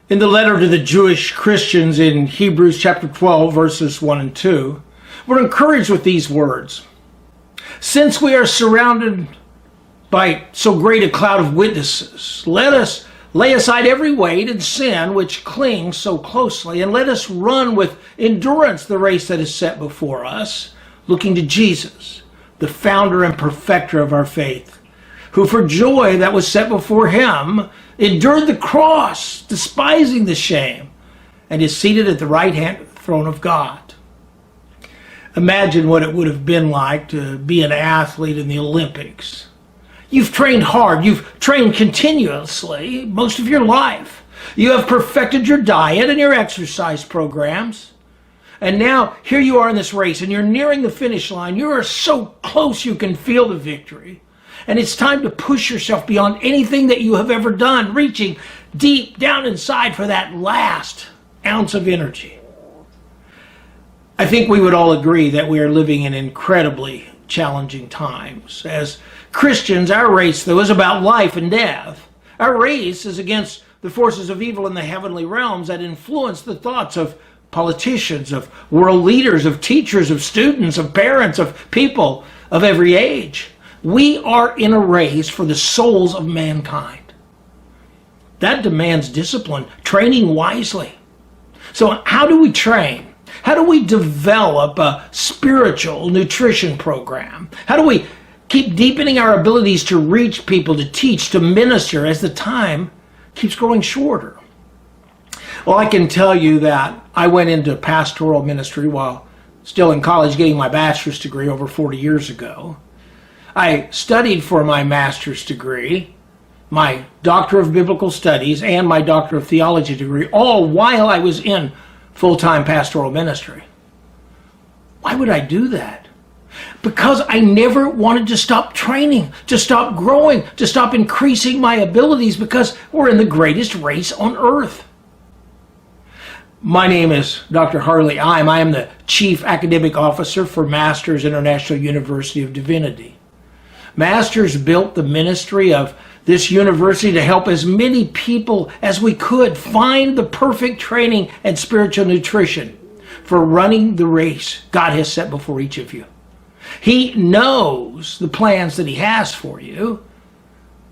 In the letter to the Jewish Christians in Hebrews chapter 12, verses 1 and 2, we're encouraged with these words. Since we are surrounded by so great a cloud of witnesses, let us lay aside every weight and sin which clings so closely, and let us run with endurance the race that is set before us, looking to Jesus, the founder and perfecter of our faith, who for joy that was set before him endured the cross, despising the shame, and is seated at the right hand of the throne of God. Imagine what it would have been like to be an athlete in the Olympics. You've trained hard. You've trained continuously most of your life. You have perfected your diet and your exercise programs. And now here you are in this race and you're nearing the finish line. You are so close you can feel the victory. And it's time to push yourself beyond anything that you have ever done, reaching deep down inside for that last ounce of energy. I think we would all agree that we are living in incredibly challenging times. As Christians, our race, though, is about life and death. Our race is against the forces of evil in the heavenly realms that influence the thoughts of politicians, of world leaders, of teachers, of students, of parents, of people of every age. We are in a race for the souls of mankind. That demands discipline, training wisely. So how do we train? How do we develop a spiritual nutrition program? How do we keep deepening our abilities to reach people, to teach, to minister as the time keeps growing shorter? Well, I can tell you that I went into pastoral ministry while still in college getting my bachelor's degree over 40 years ago. I studied for my master's degree, my Doctor of Biblical Studies, and my Doctor of Theology degree, all while I was in full-time pastoral ministry. Why would I do that? Because I never wanted to stop training, to stop growing, to stop increasing my abilities, because we're in the greatest race on earth. My name is Dr. Harley Ihm. I am the Chief Academic Officer for Masters International University of Divinity. Masters built the ministry of this university to help as many people as we could find the perfect training and spiritual nutrition for running the race God has set before each of you. He knows the plans that he has for you,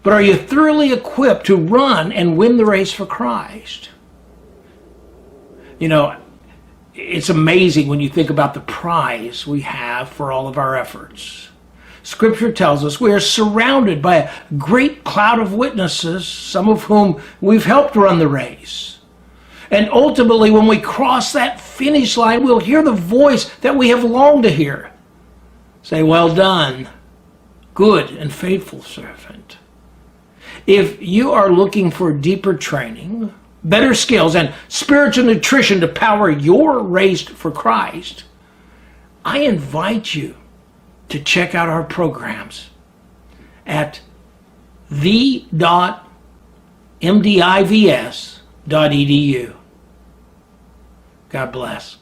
but are you thoroughly equipped to run and win the race for Christ? You know, it's amazing when you think about the prize we have for all of our efforts. Scripture tells us we are surrounded by a great cloud of witnesses, some of whom we've helped run the race. And ultimately, when we cross that finish line, we'll hear the voice that we have longed to hear. Say, well done, good and faithful servant. If you are looking for deeper training, better skills, and spiritual nutrition to power your race for Christ, I invite you to check out our programs at the.mdivs.edu. God bless.